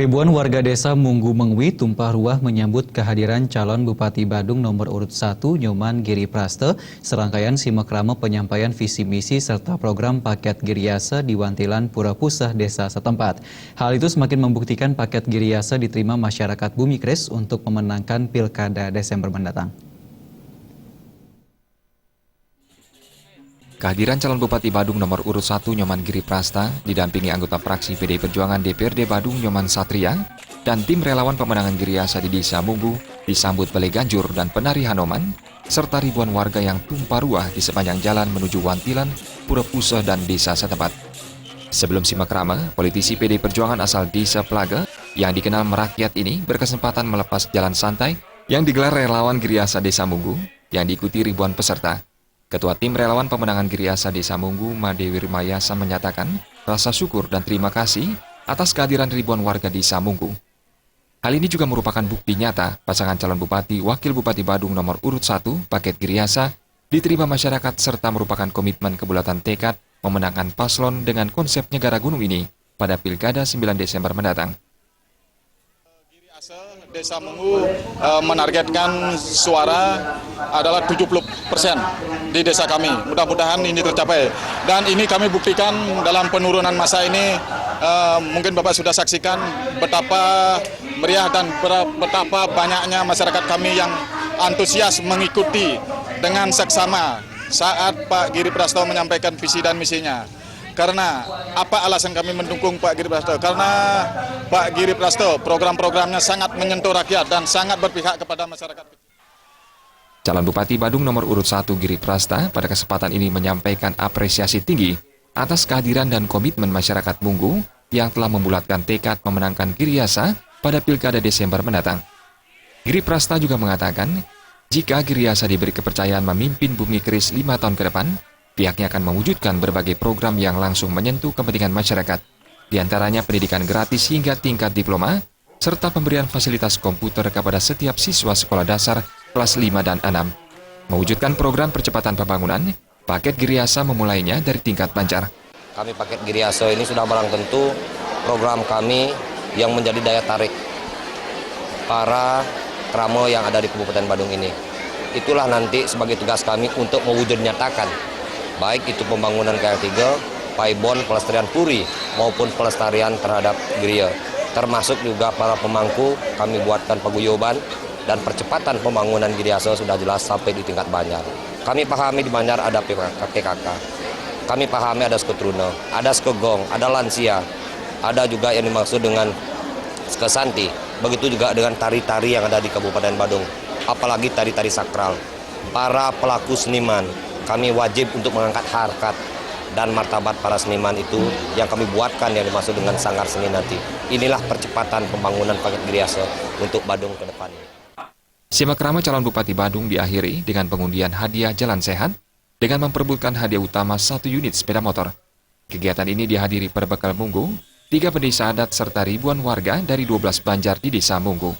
Ribuan warga desa Munggu Mengwi tumpah ruah menyambut kehadiran calon Bupati Badung nomor urut 1 Nyoman Giri Praste, serangkaian simakrama penyampaian visi misi serta program paket Giriasa di Wantilan Pura Pusah desa setempat. Hal itu semakin membuktikan paket Giriasa diterima masyarakat Bumi Kres untuk memenangkan Pilkada Desember mendatang. Kehadiran calon Bupati Badung nomor urut 1 Nyoman Giri Praste didampingi anggota fraksi PDI Perjuangan DPRD Badung Nyoman Satria dan tim relawan pemenangan Giriasa di Desa Munggu disambut balai ganjur dan penari Hanoman serta ribuan warga yang tumpah ruah di sepanjang jalan menuju Wantilan, Pura Pusah dan desa setempat. Sebelum simakrama, politisi PDI Perjuangan asal Desa Plaga yang dikenal merakyat ini berkesempatan melepas jalan santai yang digelar relawan Giriasa Desa Munggu yang diikuti ribuan peserta. Ketua Tim Relawan Pemenangan Giriasa Desa Munggu, Madewi Rimayasa menyatakan rasa syukur dan terima kasih atas kehadiran ribuan warga Desa Munggu. Hal ini juga merupakan bukti nyata pasangan calon Bupati Wakil Bupati Badung nomor urut 1 paket Giriasa diterima masyarakat serta merupakan komitmen kebulatan tekad memenangkan paslon dengan konsep negara gunung ini pada Pilkada 9 Desember mendatang. Desa Munggu menargetkan suara adalah 70% di desa kami. Mudah-mudahan ini tercapai. Dan ini kami buktikan dalam penurunan massa ini, mungkin Bapak sudah saksikan betapa meriah dan betapa banyaknya masyarakat kami yang antusias mengikuti dengan seksama saat Pak Giri Praste menyampaikan visi dan misinya. Karena apa alasan kami mendukung Pak Giri Praste? Karena Pak Giri Praste program-programnya sangat menyentuh rakyat dan sangat berpihak kepada masyarakat. Calon Bupati Badung nomor urut 1 Giri Praste pada kesempatan ini menyampaikan apresiasi tinggi atas kehadiran dan komitmen masyarakat Munggu yang telah membulatkan tekad memenangkan Giriasa pada Pilkada Desember mendatang. Giri Praste juga mengatakan, jika Giriasa diberi kepercayaan memimpin Bumi Kres 5 tahun ke depan, pihaknya akan mewujudkan berbagai program yang langsung menyentuh kepentingan masyarakat, di antaranya pendidikan gratis hingga tingkat diploma, serta pemberian fasilitas komputer kepada setiap siswa sekolah dasar kelas 5 dan 6. Mewujudkan program percepatan pembangunan, paket Giriasa memulainya dari tingkat Banjar. Kami paket Giriasa ini sudah barang tentu program kami yang menjadi daya tarik para kramo yang ada di Kabupaten Badung ini. Itulah nanti sebagai tugas kami untuk mewujud nyatakan baik itu pembangunan KL3, paibon, pelestarian puri, maupun pelestarian terhadap Giria. Termasuk juga para pemangku, kami buatkan paguyuban dan percepatan pembangunan Giriasa sudah jelas sampai di tingkat Banjar. Kami pahami di Banjar ada PKK, kami pahami ada Skotruna, ada Skogong, ada lansia, ada juga yang dimaksud dengan Skesanti. Begitu juga dengan tari-tari yang ada di Kabupaten Badung, apalagi tari-tari sakral. Para pelaku seniman, kami wajib untuk mengangkat harkat dan martabat para seniman itu yang kami buatkan yang dimaksud dengan sanggar seni nanti. Inilah percepatan pembangunan paket Giriasa untuk Badung ke depannya. Simakrama calon Bupati Badung diakhiri dengan pengundian hadiah jalan sehat dengan memperebutkan hadiah utama 1 unit sepeda motor. Kegiatan ini dihadiri perbekal Munggu, 3 pendesa adat serta ribuan warga dari 12 Banjar di Desa Munggu.